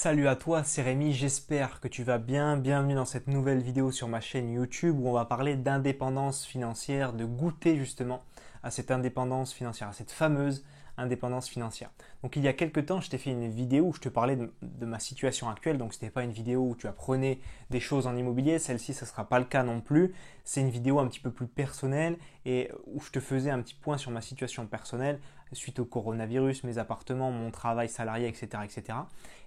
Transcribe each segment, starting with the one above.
Salut à toi, c'est Rémi, j'espère que tu vas bien. Bienvenue dans cette nouvelle vidéo sur ma chaîne YouTube où on va parler d'indépendance financière, de goûter justement à cette indépendance financière, à cette fameuse indépendance financière. Donc il y a quelques temps, je t'ai fait une vidéo où je te parlais de ma situation actuelle. Donc ce n'était pas une vidéo où tu apprenais des choses en immobilier, celle-ci ce ne sera pas le cas non plus. C'est une vidéo un petit peu plus personnelle et où je te faisais un petit point sur ma situation personnelle suite au coronavirus, mes appartements, mon travail salarié, etc. etc.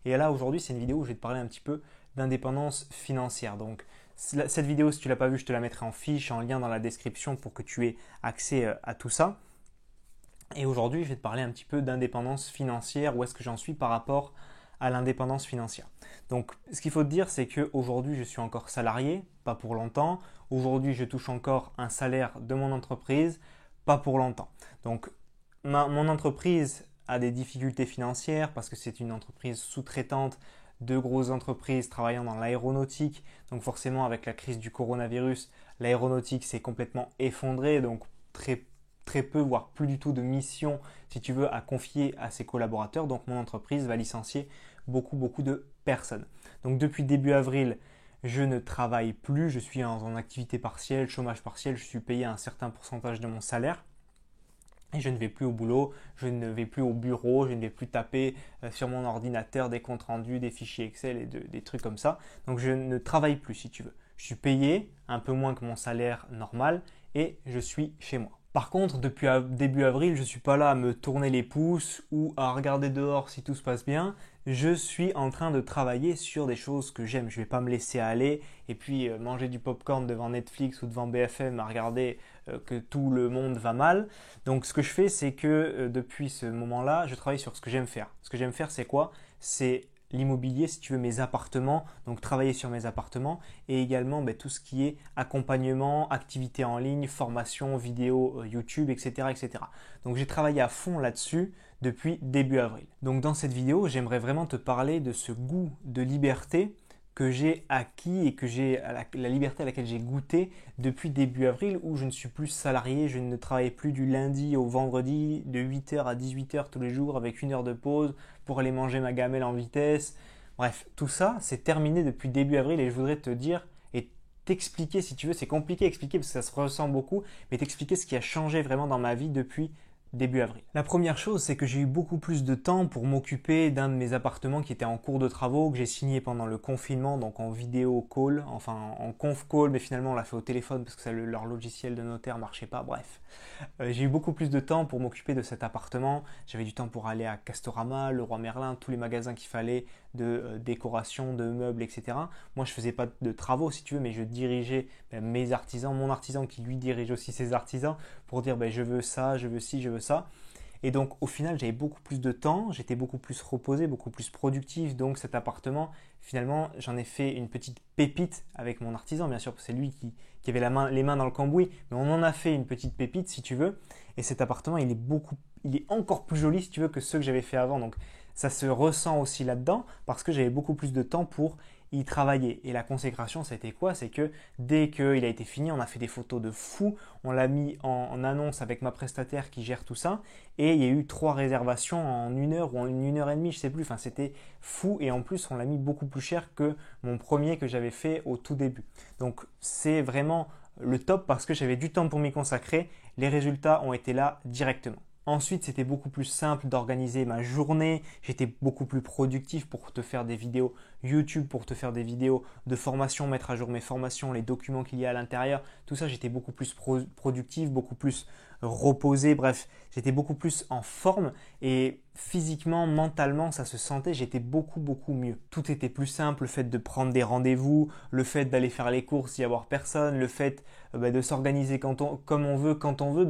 Et là aujourd'hui c'est une vidéo où je vais te parler un petit peu d'indépendance financière. Donc cette vidéo, si tu ne l'as pas vue, je te la mettrai en fiche, en lien dans la description pour que tu aies accès à tout ça. Et aujourd'hui, je vais te parler un petit peu d'indépendance financière, où est-ce que j'en suis par rapport à l'indépendance financière. Donc, ce qu'il faut te dire, c'est qu'aujourd'hui, je suis encore salarié, pas pour longtemps. Aujourd'hui, je touche encore un salaire de mon entreprise, pas pour longtemps. Donc, mon entreprise a des difficultés financières parce que c'est une entreprise sous-traitante de grosses entreprises travaillant dans l'aéronautique. Donc, forcément, avec la crise du coronavirus, l'aéronautique s'est complètement effondrée. Donc, très peu, voire plus du tout de missions, si tu veux, à confier à ses collaborateurs. Donc mon entreprise va licencier beaucoup de personnes. Donc depuis début avril, je ne travaille plus, je suis en activité partielle, chômage partiel, je suis payé un certain pourcentage de mon salaire. Et je ne vais plus au boulot, je ne vais plus au bureau, je ne vais plus taper sur mon ordinateur des comptes rendus, des fichiers Excel et des trucs comme ça. Donc je ne travaille plus si tu veux. Je suis payé un peu moins que mon salaire normal et je suis chez moi. Par contre, depuis début avril, je ne suis pas là à me tourner les pouces ou à regarder dehors si tout se passe bien. Je suis en train de travailler sur des choses que j'aime. Je ne vais pas me laisser aller et puis manger du popcorn devant Netflix ou devant BFM à regarder que tout le monde va mal. Donc ce que je fais, c'est que depuis ce moment-là, je travaille sur ce que j'aime faire. Ce que j'aime faire, c'est quoi? C'est l'immobilier, si tu veux, mes appartements, donc travailler sur mes appartements et également tout ce qui est accompagnement, activités en ligne, formation, vidéo, YouTube, etc., etc. Donc j'ai travaillé à fond là-dessus depuis début avril. Donc dans cette vidéo, j'aimerais vraiment te parler de ce goût de liberté que j'ai acquis et que j'ai la liberté à laquelle j'ai goûté depuis début avril où je ne suis plus salarié, je ne travaille plus du lundi au vendredi de 8h à 18h tous les jours avec une heure de pause pour aller manger ma gamelle en vitesse. Bref, tout ça, c'est terminé depuis début avril et je voudrais te dire et t'expliquer si tu veux, c'est compliqué à expliquer parce que ça se ressent beaucoup, mais t'expliquer ce qui a changé vraiment dans ma vie depuis début avril. La première chose, c'est que j'ai eu beaucoup plus de temps pour m'occuper d'un de mes appartements qui était en cours de travaux, que j'ai signé pendant le confinement, donc en vidéo call, enfin en conf call, mais finalement on l'a fait au téléphone parce que leur logiciel de notaire marchait pas, bref. J'ai eu beaucoup plus de temps pour m'occuper de cet appartement, j'avais du temps pour aller à Castorama, Leroy Merlin, tous les magasins qu'il fallait de décoration, de meubles, etc. Moi je faisais pas de travaux si tu veux, mais je dirigeais mes artisans, mon artisan qui lui dirige aussi ses artisans pour dire je veux ça, je veux ci, je veux ça. Et donc au final j'avais beaucoup plus de temps, j'étais beaucoup plus reposé, beaucoup plus productif. Donc cet appartement, finalement j'en ai fait une petite pépite avec mon artisan, bien sûr, c'est lui qui avait les mains dans le cambouis, mais on en a fait une petite pépite si tu veux. Et cet appartement il est encore plus joli si tu veux que ceux que j'avais fait avant. Donc ça se ressent aussi là-dedans parce que j'avais beaucoup plus de temps pour y travailler. Et la consécration, c'était quoi? C'est que dès qu'il a été fini, on a fait des photos de fou, on l'a mis en annonce avec ma prestataire qui gère tout ça, et il y a eu 3 réservations en 1 heure ou en 1 heure et demie, je sais plus, enfin c'était fou, et en plus on l'a mis beaucoup plus cher que mon premier que j'avais fait au tout début. Donc c'est vraiment le top parce que j'avais du temps pour m'y consacrer, les résultats ont été là directement. Ensuite, c'était beaucoup plus simple d'organiser ma journée. J'étais beaucoup plus productif pour te faire des vidéos YouTube, pour te faire des vidéos de formation, mettre à jour mes formations, les documents qu'il y a à l'intérieur. Tout ça, j'étais beaucoup plus productif, beaucoup plus reposé. Bref, j'étais beaucoup plus en forme et physiquement, mentalement, ça se sentait. J'étais beaucoup mieux. Tout était plus simple. Le fait de prendre des rendez-vous, le fait d'aller faire les courses, y avoir personne, le fait de s'organiser comme on veut, quand on veut.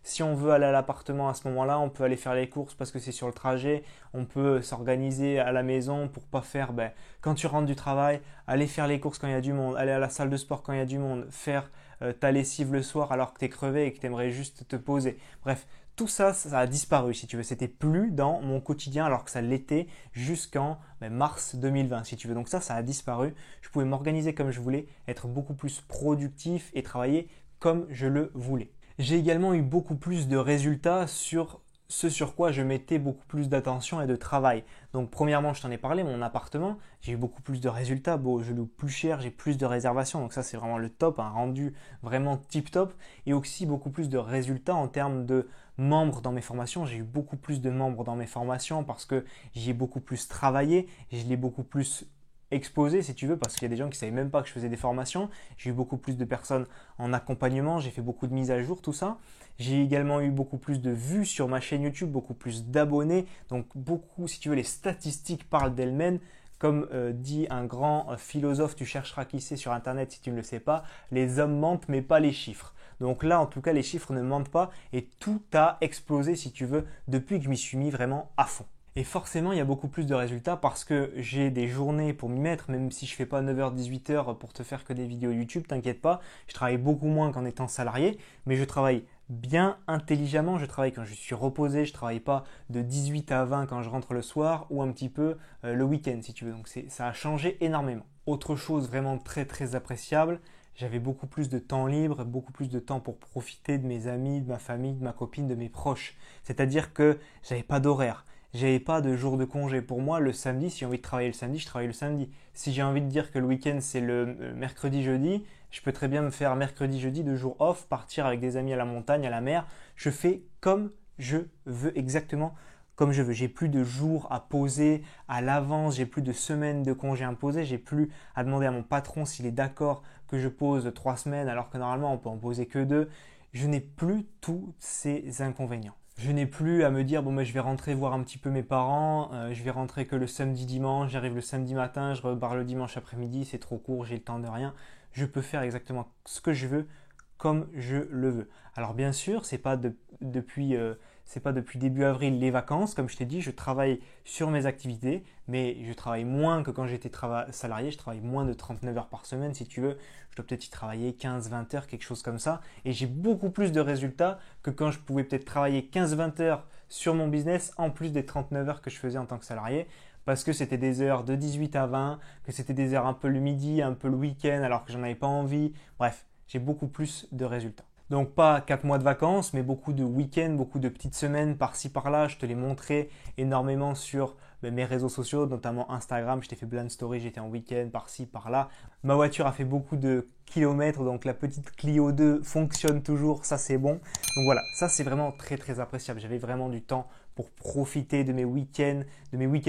Si on veut aller à l'appartement à ce moment-là, on peut aller faire les courses parce que c'est sur le trajet. On peut s'organiser à la maison pour pas faire, quand tu rentres du travail, aller faire les courses quand il y a du monde, aller à la salle de sport quand il y a du monde, faire ta lessive le soir alors que tu es crevé et que tu aimerais juste te poser. Bref, tout ça, ça a disparu si tu veux. C'était plus dans mon quotidien alors que ça l'était jusqu'en mars 2020 si tu veux. Donc ça a disparu. Je pouvais m'organiser comme je voulais, être beaucoup plus productif et travailler comme je le voulais. J'ai également eu beaucoup plus de résultats sur ce sur quoi je mettais beaucoup plus d'attention et de travail. Donc premièrement, je t'en ai parlé, mon appartement, j'ai eu beaucoup plus de résultats, bon, je loue plus cher, j'ai plus de réservations, donc ça c'est vraiment le top, un rendu vraiment tip top, et aussi beaucoup plus de résultats en termes de membres dans mes formations. J'ai eu beaucoup plus de membres dans mes formations parce que j'y ai beaucoup plus travaillé, je l'ai beaucoup plus exposé si tu veux, parce qu'il y a des gens qui ne savaient même pas que je faisais des formations. J'ai eu beaucoup plus de personnes en accompagnement, j'ai fait beaucoup de mises à jour, tout ça. J'ai également eu beaucoup plus de vues sur ma chaîne YouTube, beaucoup plus d'abonnés. Donc beaucoup, si tu veux, les statistiques parlent d'elles-mêmes. Comme dit un grand philosophe, tu chercheras qui c'est sur Internet si tu ne le sais pas, les hommes mentent mais pas les chiffres. Donc là, en tout cas, les chiffres ne mentent pas et tout a explosé, si tu veux, depuis que je m'y suis mis vraiment à fond. Et forcément, il y a beaucoup plus de résultats parce que j'ai des journées pour m'y mettre, même si je ne fais pas 9h-18h pour te faire que des vidéos YouTube, t'inquiète pas, je travaille beaucoup moins qu'en étant salarié, mais je travaille bien intelligemment, je travaille quand je suis reposé, je ne travaille pas de 18 à 20 quand je rentre le soir ou un petit peu le week-end si tu veux, donc ça a changé énormément. Autre chose vraiment très très appréciable, j'avais beaucoup plus de temps libre, beaucoup plus de temps pour profiter de mes amis, de ma famille, de ma copine, de mes proches, c'est-à-dire que j'avais pas d'horaire. J'avais pas de jour de congé. Pour moi, le samedi, si j'ai envie de travailler le samedi, je travaille le samedi. Si j'ai envie de dire que le week-end, c'est le mercredi, jeudi, je peux très bien me faire mercredi, jeudi, 2 jours off, partir avec des amis à la montagne, à la mer. Je fais comme je veux, exactement comme je veux. J'ai plus de jours à poser à l'avance, j'ai plus de semaines de congé imposées, j'ai plus à demander à mon patron s'il est d'accord que je pose 3 semaines alors que normalement on peut en poser que 2. Je n'ai plus tous ces inconvénients. Je n'ai plus à me dire, bon, je vais rentrer voir un petit peu mes parents, je vais rentrer que le samedi dimanche, j'arrive le samedi matin, je repars le dimanche après-midi, c'est trop court, j'ai le temps de rien. Je peux faire exactement ce que je veux, comme je le veux. Alors bien sûr, c'est pas depuis début avril les vacances, comme je t'ai dit, je travaille sur mes activités, mais je travaille moins que quand j'étais salarié, je travaille moins de 39 heures par semaine si tu veux, je dois peut-être y travailler 15-20 heures, quelque chose comme ça, et j'ai beaucoup plus de résultats que quand je pouvais peut-être travailler 15-20 heures sur mon business en plus des 39 heures que je faisais en tant que salarié, parce que c'était des heures de 18 à 20, que c'était des heures un peu le midi, un peu le week-end alors que j'en avais pas envie, bref, j'ai beaucoup plus de résultats. Donc pas 4 mois de vacances, mais beaucoup de week-ends, beaucoup de petites semaines par-ci par-là. Je te l'ai montré énormément sur mes réseaux sociaux, notamment Instagram. Je t'ai fait plein de stories, j'étais en week-end par-ci par-là. Ma voiture a fait beaucoup de kilomètres, donc la petite Clio 2 fonctionne toujours, ça c'est bon. Donc voilà, ça c'est vraiment très très appréciable. J'avais vraiment du temps pour profiter de mes week-ends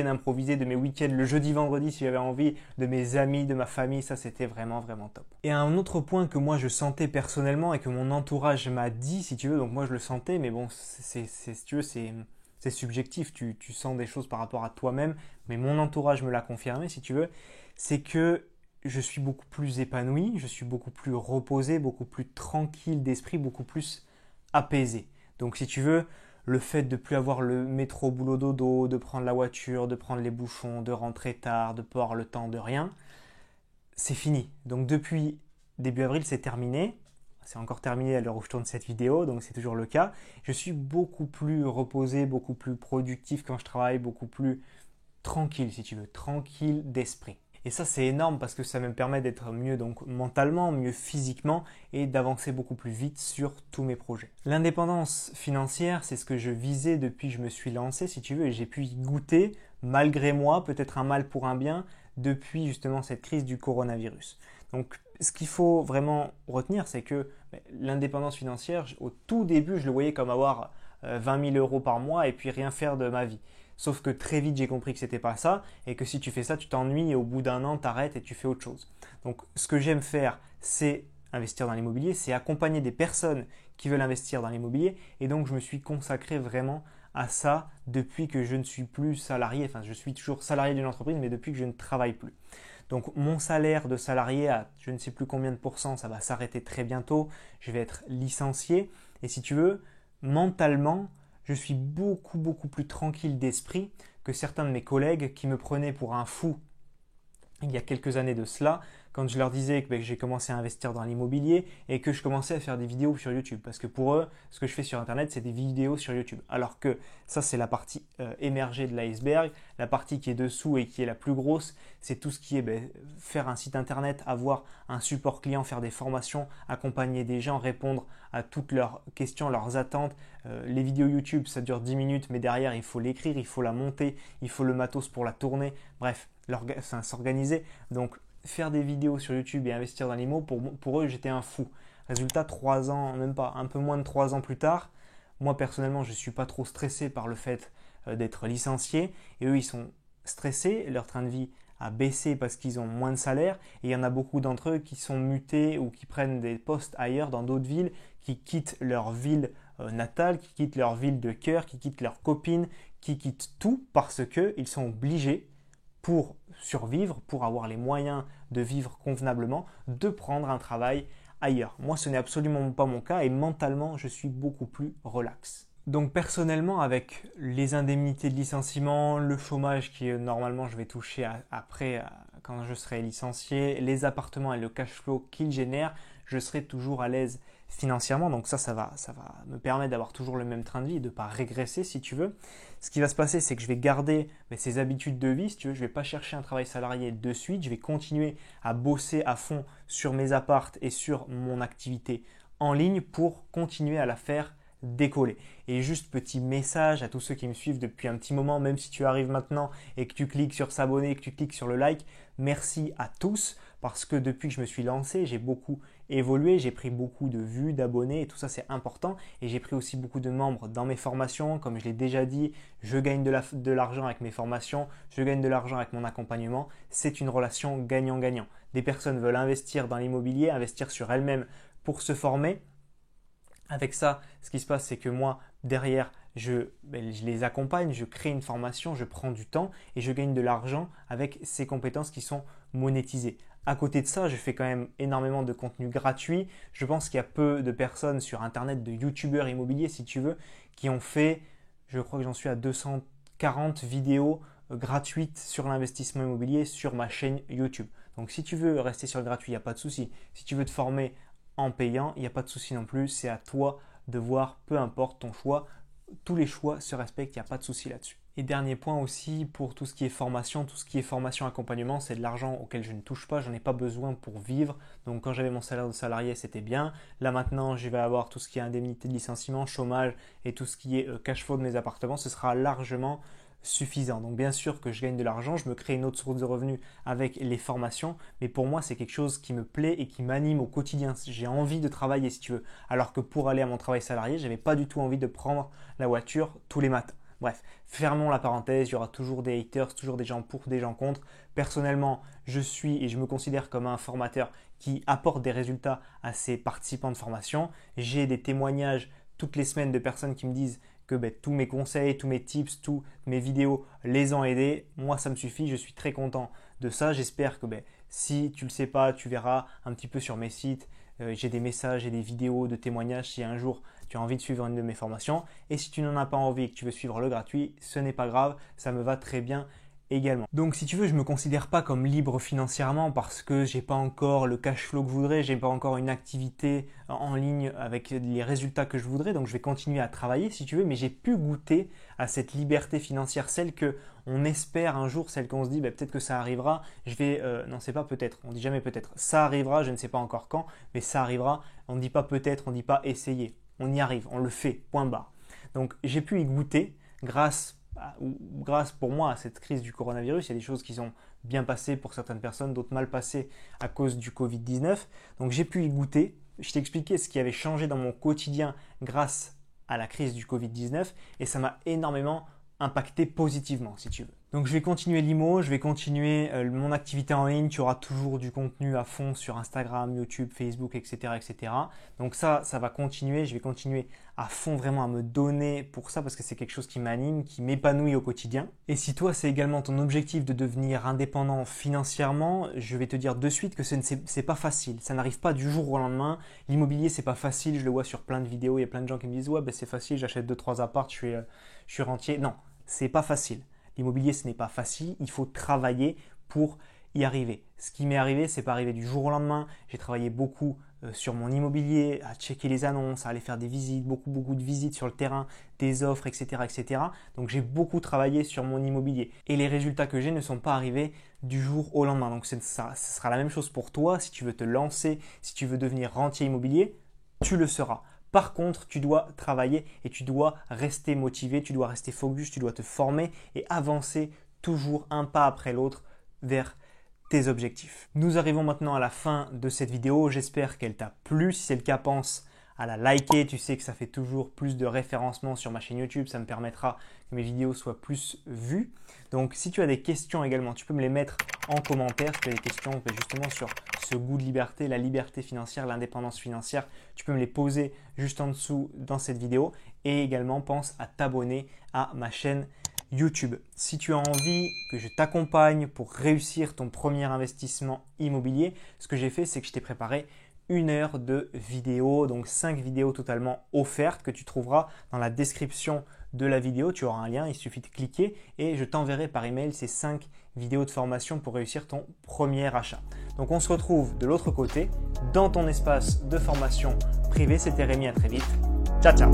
improvisés, de mes week-ends le jeudi, vendredi si j'avais envie, de mes amis, de ma famille, ça c'était vraiment vraiment top. Et un autre point que moi je sentais personnellement et que mon entourage m'a dit, si tu veux, donc moi je le sentais, mais bon, si tu veux, c'est subjectif, tu sens des choses par rapport à toi-même, mais mon entourage me l'a confirmé, si tu veux, c'est que je suis beaucoup plus épanoui, je suis beaucoup plus reposé, beaucoup plus tranquille d'esprit, beaucoup plus apaisé. Donc si tu veux, le fait de ne plus avoir le métro boulot dodo, de prendre la voiture, de prendre les bouchons, de rentrer tard, de ne pas avoir le temps de rien, c'est fini. Donc depuis début avril, c'est terminé. C'est encore terminé à l'heure où je tourne cette vidéo, donc c'est toujours le cas. Je suis beaucoup plus reposé, beaucoup plus productif quand je travaille, beaucoup plus tranquille si tu veux, tranquille d'esprit. Et ça c'est énorme parce que ça me permet d'être mieux donc mentalement, mieux physiquement et d'avancer beaucoup plus vite sur tous mes projets. L'indépendance financière, c'est ce que je visais depuis que je me suis lancé si tu veux et j'ai pu y goûter malgré moi, peut-être un mal pour un bien, depuis justement cette crise du coronavirus. Donc ce qu'il faut vraiment retenir, c'est que l'indépendance financière, au tout début, je le voyais comme avoir 20 000 euros par mois et puis rien faire de ma vie. Sauf que très vite, j'ai compris que ce n'était pas ça et que si tu fais ça, tu t'ennuies et au bout d'un an, tu arrêtes et tu fais autre chose. Donc, ce que j'aime faire, c'est investir dans l'immobilier, c'est accompagner des personnes qui veulent investir dans l'immobilier et donc je me suis consacré vraiment à ça depuis que je ne suis plus salarié. Enfin, je suis toujours salarié d'une entreprise, mais depuis que je ne travaille plus. Donc mon salaire de salarié à je ne sais plus combien de pourcents, ça va s'arrêter très bientôt. Je vais être licencié. Et si tu veux, mentalement, je suis beaucoup plus tranquille d'esprit que certains de mes collègues qui me prenaient pour un fou il y a quelques années de cela quand je leur disais que j'ai commencé à investir dans l'immobilier et que je commençais à faire des vidéos sur YouTube. Parce que pour eux, ce que je fais sur Internet, c'est des vidéos sur YouTube. Alors que ça, c'est la partie émergée de l'iceberg. La partie qui est dessous et qui est la plus grosse, c'est tout ce qui est faire un site Internet, avoir un support client, faire des formations, accompagner des gens, répondre à toutes leurs questions, leurs attentes. Les vidéos YouTube, ça dure 10 minutes, mais derrière, il faut l'écrire, il faut la monter, il faut le matos pour la tourner. Bref, s'organiser. Donc, faire des vidéos sur YouTube et investir dans l'IMO, pour eux, j'étais un fou. Résultat, 3 ans, même pas, un peu moins de 3 ans plus tard, moi personnellement, je ne suis pas trop stressé par le fait d'être licencié. Et eux, ils sont stressés, leur train de vie a baissé parce qu'ils ont moins de salaire. Et il y en a beaucoup d'entre eux qui sont mutés ou qui prennent des postes ailleurs, dans d'autres villes, qui quittent leur ville natale, qui quittent leur ville de cœur, qui quittent leurs copines, qui quittent tout parce qu'ils sont obligés, pour survivre, pour avoir les moyens de vivre convenablement, de prendre un travail ailleurs. Moi, ce n'est absolument pas mon cas et mentalement, je suis beaucoup plus relax. Donc personnellement, avec les indemnités de licenciement, le chômage qui normalement je vais toucher après quand je serai licencié, les appartements et le cash flow qu'ils génèrent, je serai toujours à l'aise financièrement. Donc ça va me permettre d'avoir toujours le même train de vie et de ne pas régresser si tu veux. Ce qui va se passer, c'est que je vais garder ces habitudes de vie, si tu veux. Je ne vais pas chercher un travail salarié de suite. Je vais continuer à bosser à fond sur mes apparts et sur mon activité en ligne pour continuer à la faire décoller. Et juste petit message à tous ceux qui me suivent depuis un petit moment, même si tu arrives maintenant et que tu cliques sur s'abonner, que tu cliques sur le like, merci à tous parce que depuis que je me suis lancé, j'ai beaucoup évolué, j'ai pris beaucoup de vues, d'abonnés et tout ça c'est important et j'ai pris aussi beaucoup de membres dans mes formations. Comme je l'ai déjà dit, je gagne de l'argent avec mes formations, je gagne de l'argent avec mon accompagnement, c'est une relation gagnant-gagnant. Des personnes veulent investir dans l'immobilier, investir sur elles-mêmes pour se former. Avec ça, ce qui se passe, c'est que moi, derrière, je les accompagne, je crée une formation, je prends du temps et je gagne de l'argent avec ces compétences qui sont monétisées. À côté de ça, je fais quand même énormément de contenu gratuit. Je pense qu'il y a peu de personnes sur Internet, de youtubeurs immobiliers, si tu veux, qui ont fait, je crois que j'en suis à 240 vidéos gratuites sur l'investissement immobilier sur ma chaîne YouTube. Donc si tu veux rester sur le gratuit, il n'y a pas de souci. Si tu veux te former en payant, il n'y a pas de souci non plus, c'est à toi de voir, peu importe ton choix, tous les choix se respectent, il n'y a pas de souci là-dessus. Et dernier point aussi, pour tout ce qui est formation accompagnement, c'est de l'argent auquel je ne touche pas, j'en ai pas besoin pour vivre. Donc quand j'avais mon salaire de salarié, c'était bien. Là maintenant, je vais avoir tout ce qui est indemnité de licenciement, chômage et tout ce qui est cash flow de mes appartements, ce sera largement suffisant. Donc bien sûr que je gagne de l'argent, je me crée une autre source de revenus avec les formations, mais pour moi c'est quelque chose qui me plaît et qui m'anime au quotidien. J'ai envie de travailler si tu veux, alors que pour aller à mon travail salarié, j'avais pas du tout envie de prendre la voiture tous les matins. Bref, fermons la parenthèse, il y aura toujours des haters, toujours des gens pour, des gens contre. Personnellement, je suis et je me considère comme un formateur qui apporte des résultats à ses participants de formation. J'ai des témoignages toutes les semaines de personnes qui me disent que tous mes conseils, tous mes tips, toutes mes vidéos les ont aidés. Moi, ça me suffit, je suis très content de ça. J'espère que si tu ne le sais pas, tu verras un petit peu sur mes sites. J'ai des messages et des vidéos de témoignages si un jour tu as envie de suivre une de mes formations. Et si tu n'en as pas envie et que tu veux suivre le gratuit, ce n'est pas grave, ça me va très bien également. Donc si tu veux, je ne me considère pas comme libre financièrement parce que j'ai pas encore le cash flow que je voudrais, j'ai pas encore une activité en ligne avec les résultats que je voudrais, donc je vais continuer à travailler si tu veux, mais j'ai pu goûter à cette liberté financière, celle que on espère un jour, celle qu'on se dit peut-être que ça arrivera, non c'est pas peut-être, on dit jamais peut-être, ça arrivera, je ne sais pas encore quand, mais ça arrivera, on ne dit pas peut-être, on ne dit pas essayer, on y arrive, on le fait, point barre. Donc j'ai pu y goûter grâce pour moi à cette crise du coronavirus. Il y a des choses qui sont bien passées pour certaines personnes, d'autres mal passées à cause du Covid-19. Donc j'ai pu y goûter. Je t'ai expliqué ce qui avait changé dans mon quotidien grâce à la crise du Covid-19 et ça m'a énormément impacté positivement si tu veux. Donc je vais continuer l'IMO, je vais continuer mon activité en ligne, tu auras toujours du contenu à fond sur Instagram, YouTube, Facebook, etc. etc. Donc ça va continuer, je vais continuer à fond vraiment à me donner pour ça parce que c'est quelque chose qui m'anime, qui m'épanouit au quotidien. Et si toi c'est également ton objectif de devenir indépendant financièrement, je vais te dire de suite que c'est pas facile, ça n'arrive pas du jour au lendemain. L'immobilier c'est pas facile, je le vois sur plein de vidéos, il y a plein de gens qui me disent ouais c'est facile, j'achète 2-3 apparts, je suis rentier. Non, c'est pas facile. L'immobilier, ce n'est pas facile. Il faut travailler pour y arriver. Ce qui m'est arrivé, c'est pas arrivé du jour au lendemain. J'ai travaillé beaucoup sur mon immobilier, à checker les annonces, à aller faire des visites, beaucoup de visites sur le terrain, des offres, etc., etc. Donc j'ai beaucoup travaillé sur mon immobilier. Et les résultats que j'ai ne sont pas arrivés du jour au lendemain. Donc ce sera la même chose pour toi. Si tu veux te lancer, si tu veux devenir rentier immobilier, tu le seras. Par contre, tu dois travailler et tu dois rester motivé, tu dois rester focus, tu dois te former et avancer toujours un pas après l'autre vers tes objectifs. Nous arrivons maintenant à la fin de cette vidéo. J'espère qu'elle t'a plu. Si c'est le cas, pense à la liker. Tu sais que ça fait toujours plus de référencement sur ma chaîne YouTube. Ça me permettra que mes vidéos soient plus vues. Donc, si tu as des questions également, tu peux me les mettre en commentaire. Si tu as des questions justement sur ce goût de liberté, la liberté financière, l'indépendance financière, tu peux me les poser juste en dessous dans cette vidéo. Et également, pense à t'abonner à ma chaîne YouTube. Si tu as envie que je t'accompagne pour réussir ton premier investissement immobilier, ce que j'ai fait, c'est que je t'ai préparé 1 heure de vidéos, donc 5 vidéos totalement offertes que tu trouveras dans la description de la vidéo. Tu auras un lien, il suffit de cliquer et je t'enverrai par email ces 5 vidéos de formation pour réussir ton premier achat. Donc on se retrouve de l'autre côté dans ton espace de formation privée. C'était Rémi, à très vite. Ciao, ciao.